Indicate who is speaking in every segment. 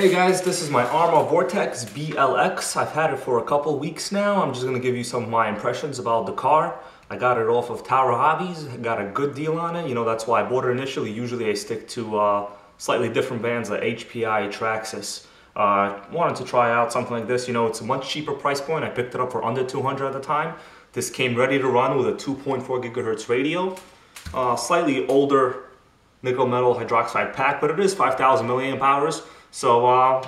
Speaker 1: Hey guys, this is my Arrma Vorteks BLX. I've had it for a couple weeks now. I'm just going to give you some of my impressions about the car. I got it off of Tower Hobbies, got a good deal on it. You know, that's why I bought it initially. Usually I stick to slightly different brands like HPI, Traxxas. Wanted to try out something like this. You know, it's a much cheaper price point. I picked it up for under $200 at the time. This came ready to run with a 2.4 gigahertz radio. Slightly older nickel metal hydroxide pack, but it is 5,000 milliamp hours. So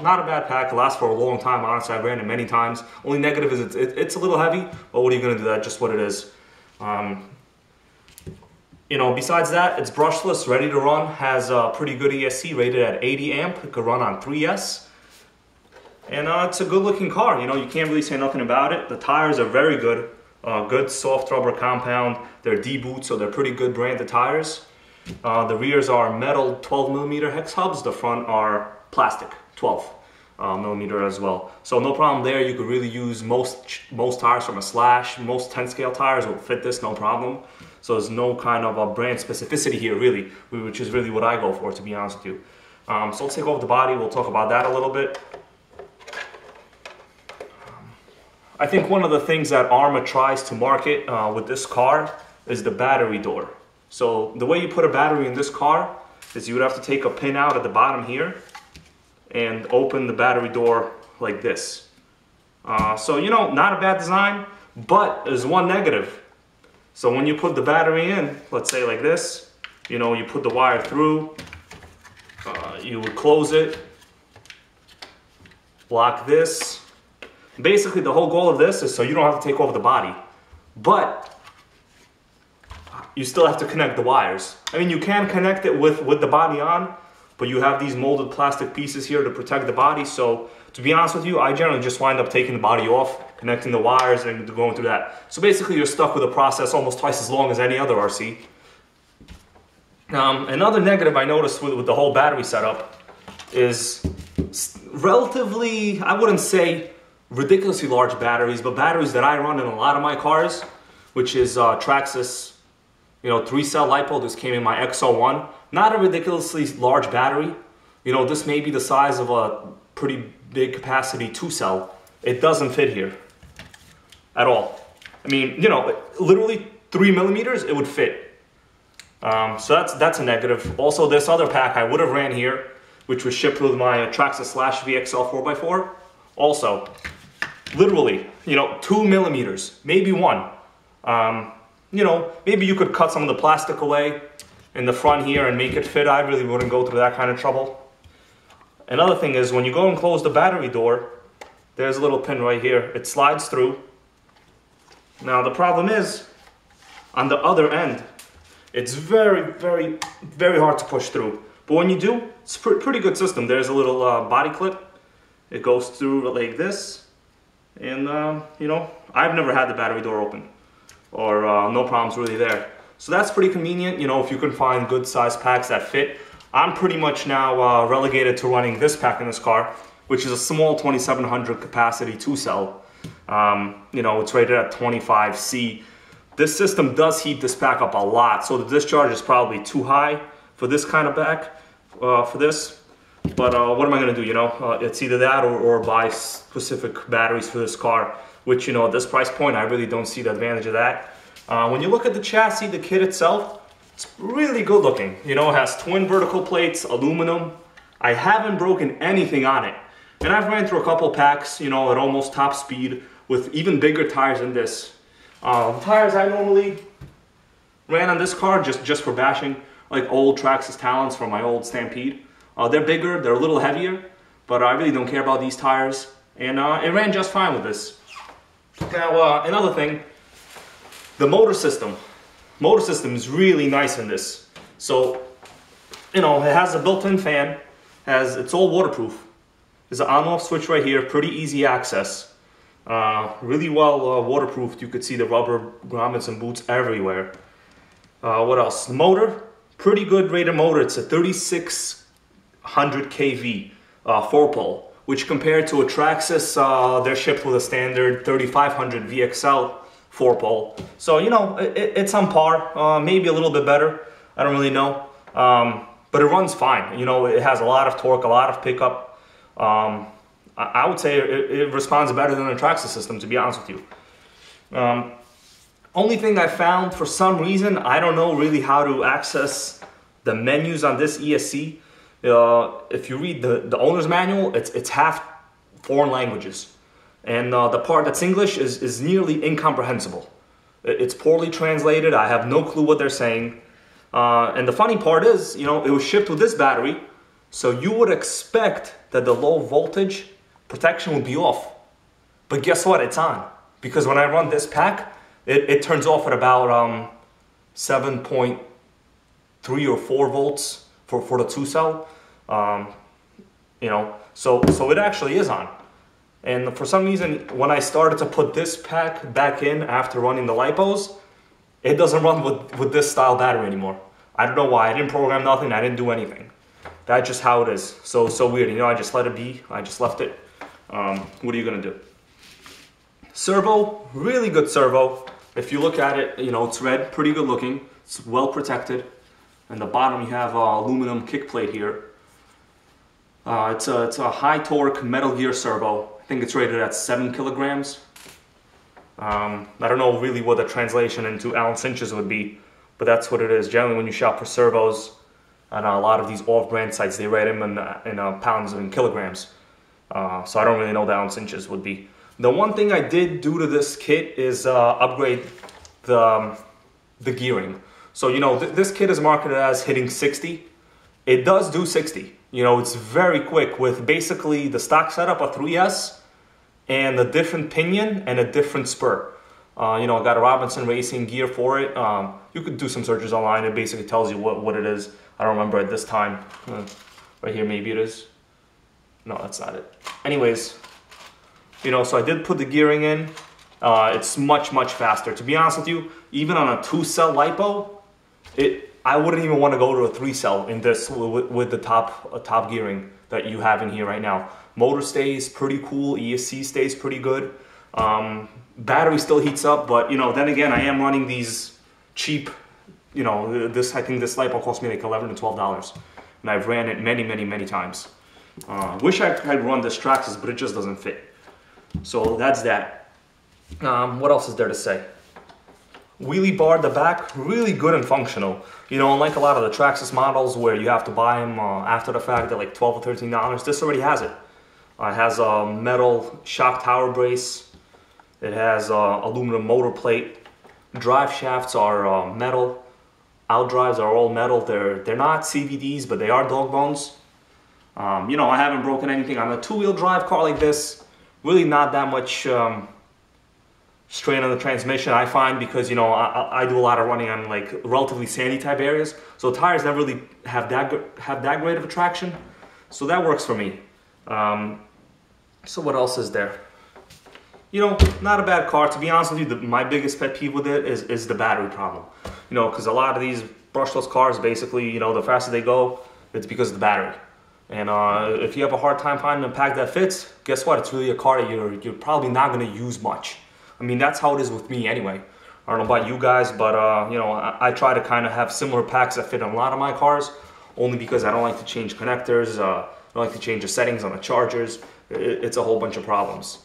Speaker 1: not a bad pack. It lasts for a long time. Honestly, I ran it many times. Only negative is it's a little heavy, but what are you going to do? That's just what it is. You know, besides that, it's brushless, ready to run. Has a pretty good ESC, rated at 80 amp. It could run on 3S. And it's a good looking car. You know, you can't really say nothing about it. The tires are very good. Good soft rubber compound. They're D-boot, so they're pretty good branded tires. The rears are metal 12mm hex hubs. The front are plastic 12mm as well. So no problem there. You could really use most tires from a Slash. Most 10 scale tires will fit this, no problem. So there's no kind of a brand specificity here really, which is really what I go for, to be honest with you. So let's take off the body. We'll talk about that a little bit. I think one of the things that Arrma tries to market with this car is the battery door. So the way you put a battery in this car is you would have to take a pin out at the bottom here and open the battery door like this. So, you know, not a bad design, but there's one negative. So when you put the battery in, let's say like this, you know, you put the wire through, you would close it, lock this. Basically, the whole goal of this is so you don't have to take off the body, but you still have to connect the wires. I mean, you can connect it with the body on, but you have these molded plastic pieces here to protect the body. So to be honest with you, I generally just wind up taking the body off, connecting the wires and going through that. So basically you're stuck with a process almost twice as long as any other RC. Another negative I noticed with the whole battery setup is relatively, I wouldn't say ridiculously large batteries, but batteries that I run in a lot of my cars, which is Traxxas, you know, 3-cell LiPo. This came in my X01. Not a ridiculously large battery. You know, this may be the size of a pretty big capacity 2-cell. It doesn't fit here at all. I mean, you know, literally 3mm, it would fit. So that's a negative. Also, this other pack I would have ran here, which was shipped with my Traxxas Slash VXL 4x4. Also, literally, you know, 2mm, maybe 1. You know, maybe you could cut some of the plastic away in the front here and make it fit. I really wouldn't go through that kind of trouble. Another thing is when you go and close the battery door, there's a little pin right here. It slides through. Now the problem is, on the other end, it's very, very, very hard to push through. But when you do, it's a pretty good system. There's a little body clip. It goes through like this. And, you know, I've never had the battery door open. Or no problems really there. So that's pretty convenient, you know, if you can find good size packs that fit. I'm pretty much now relegated to running this pack in this car, which is a small 2700 capacity 2-cell. You know, it's rated at 25C. This system does heat this pack up a lot, so the discharge is probably too high for this kind of pack, for this. But what am I gonna do, you know? It's either that or buy specific batteries for this car, which, you know, at this price point, I really don't see the advantage of that. When you look at the chassis, the kit itself, it's really good looking. You know, it has twin vertical plates, aluminum. I haven't broken anything on it. And I've ran through a couple packs, you know, at almost top speed with even bigger tires than this. The tires I normally ran on this car, just for bashing, like old Traxxas Talons from my old Stampede. They're bigger, they're a little heavier, but I really don't care about these tires. And it ran just fine with this. Now, another thing, the motor system. Motor system is really nice in this. So, you know, it has a built-in fan, it's all waterproof. There's an on-off switch right here, pretty easy access. Really well waterproofed. You could see the rubber grommets and boots everywhere. What else? The motor, pretty good rated motor. It's a 3600 kV 4-pole. Which compared to a Traxxas, they're shipped with a standard 3500 VXL 4-pole. So, you know, it's on par, maybe a little bit better. I don't really know. But it runs fine. You know, it has a lot of torque, a lot of pickup. I would say it responds better than the Traxxas system, to be honest with you. Only thing I found, for some reason, I don't know really how to access the menus on this ESC. If you read the owner's manual, it's half foreign languages. And the part that's English is nearly incomprehensible. It's poorly translated. I have no clue what they're saying. And the funny part is, you know, it was shipped with this battery, so you would expect that the low voltage protection would be off. But guess what? It's on. Because when I run this pack, it turns off at about 7.3 or 4 volts for the 2-cell. You know, so it actually is on. And for some reason, when I started to put this pack back in after running the lipos, it doesn't run with this style battery anymore. I don't know why. I didn't program nothing. I didn't do anything. That's just how it is. So weird. You know, I just let it be. I just left it. What are you gonna do? Servo, really good servo. If you look at it, you know, it's red, pretty good looking. It's well protected. And the bottom, you have aluminum kick plate here. It's a high torque metal gear servo. I think it's rated at 7 kilograms. I don't know really what the translation into ounce inches would be, but that's what it is. Generally, when you shop for servos on a lot of these off-brand sites, they rate them in pounds and kilograms. So I don't really know the ounce inches would be. The one thing I did do to this kit is upgrade the gearing. So, you know, this kit is marketed as hitting 60. It does do 60. You know, it's very quick with basically the stock setup, a 3S, and a different pinion and a different spur. You know, I got a Robinson Racing gear for it. You could do some searches online. It basically tells you what it is. I don't remember at this time. Right here, maybe it is. No, that's not it. Anyways, you know, so I did put the gearing in. It's much faster. To be honest with you, even on a 2-cell lipo, I wouldn't even want to go to a 3-cell in this with the top gearing that you have in here right now. Motor stays pretty cool. ESC stays pretty good. Battery still heats up, but you know, then again, I am running these cheap. You know, I think this lipo cost me like $11 to $12, and I've ran it many times. Wish I could run this Traxxas, but it just doesn't fit. So that's that. What else is there to say? Wheelie bar at the back, really good and functional. You know, unlike a lot of the Traxxas models where you have to buy them after the fact at like $12 or $13, this already has it. It has a metal shock tower brace. It has aluminum motor plate. Drive shafts are metal. Out drives are all metal. They're not CVDs, but they are dog bones. You know, I haven't broken anything on a 2-wheel drive car like this. Really not that much strain on the transmission, I find, because, you know, I do a lot of running on like relatively sandy type areas, so tires never really have that great of a traction, so that works for me. So what else is there? You know, not a bad car. To be honest with you, my biggest pet peeve with it is the battery problem. You know, because a lot of these brushless cars, basically, you know, the faster they go, it's because of the battery. And if you have a hard time finding a pack that fits, guess what? It's really a car that you're probably not going to use much. I mean, that's how it is with me anyway. I don't know about you guys, but you know, I try to kind of have similar packs that fit in a lot of my cars, only because I don't like to change connectors, I don't like to change the settings on the chargers. It's a whole bunch of problems.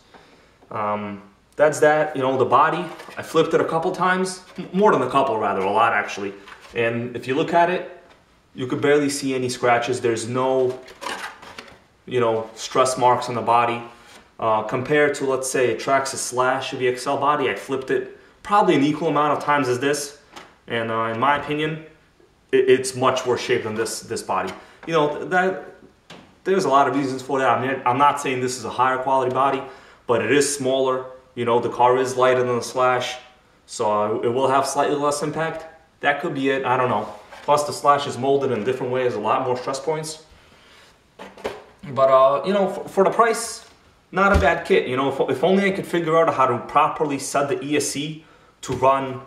Speaker 1: That's that. You know, the body, I flipped it a couple times, more than a couple rather, a lot actually. And if you look at it, you could barely see any scratches. There's no, you know, stress marks on the body. Compared to, let's say, a Traxxas Slash VXL body, I flipped it probably an equal amount of times as this. And in my opinion, it's much worse shape than this body. You know, there's a lot of reasons for that. I mean, I'm not saying this is a higher quality body, but it is smaller. You know, the car is lighter than the Slash, so it will have slightly less impact. That could be it, I don't know. Plus the Slash is molded in a different way, has a lot more stress points. But you know, for the price, not a bad kit. You know, if only I could figure out how to properly set the ESC to run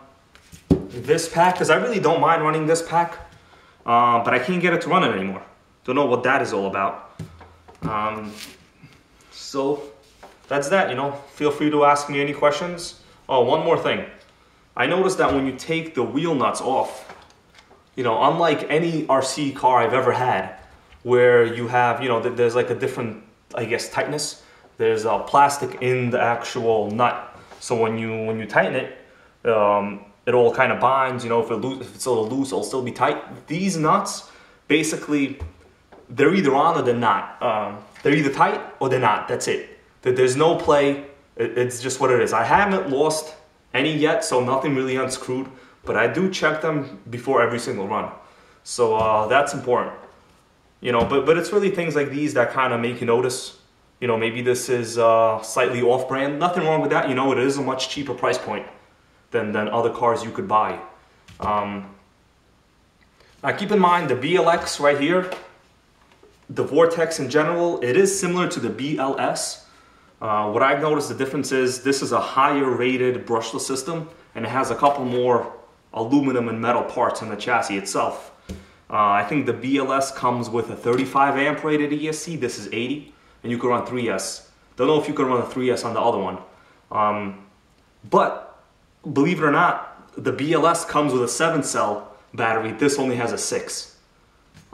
Speaker 1: this pack, because I really don't mind running this pack, but I can't get it to run it anymore. Don't know what that is all about. So that's that. You know, feel free to ask me any questions. Oh, one more thing. I noticed that when you take the wheel nuts off, you know, unlike any RC car I've ever had, where you have, you know, there's like a different I guess, tightness. There's plastic in the actual nut, so when you tighten it, it all kind of binds. You know, if it's a little loose, it'll still be tight. These nuts, basically, they're either on or they're not. They're either tight or they're not. That's it. There's no play. It's just what it is. I haven't lost any yet, so nothing really unscrewed, but I do check them before every single run. So that's important. You know, but it's really things like these that kind of make you notice. You know, maybe this is slightly off-brand. Nothing wrong with that. You know, it is a much cheaper price point than other cars you could buy. Now keep in mind the BLX right here, the Vortex in general, it is similar to the BLS. What I've noticed the difference is this is a higher rated brushless system, and it has a couple more aluminum and metal parts in the chassis itself. I think the BLS comes with a 35 amp rated ESC, this is 80, and you can run 3S. Don't know if you can run a 3S on the other one. But believe it or not, the BLS comes with a 7-cell battery, this only has a 6.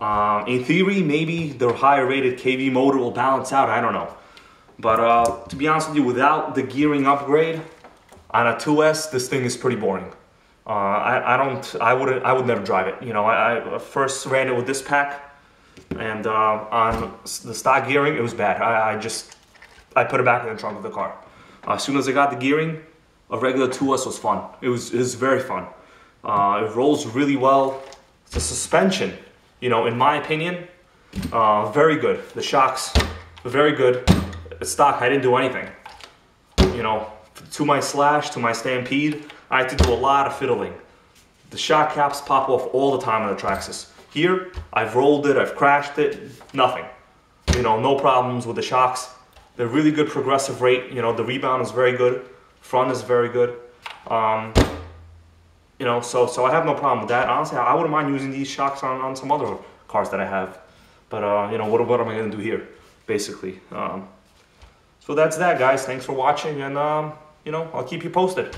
Speaker 1: In theory, maybe the higher rated KV motor will balance out, I don't know. But to be honest with you, without the gearing upgrade on a 2S, this thing is pretty boring. I would never drive it. You know, I first ran it with this pack, and on the stock gearing, it was bad. I put it back in the trunk of the car. As soon as I got the gearing, a regular 2S was fun. It was very fun. It rolls really well. The suspension, you know, in my opinion, very good. The shocks, very good. It's stock, I didn't do anything. You know, to my Slash, to my Stampede, I had to do a lot of fiddling. The shock caps pop off all the time on the Traxxas. Here, I've rolled it, I've crashed it, nothing. You know, no problems with the shocks. They're really good progressive rate. You know, the rebound is very good. Front is very good. You know, so I have no problem with that. Honestly, I wouldn't mind using these shocks on some other cars that I have. But, you know, what am I going to do here, basically? So that's that, guys. Thanks for watching, and, you know, I'll keep you posted.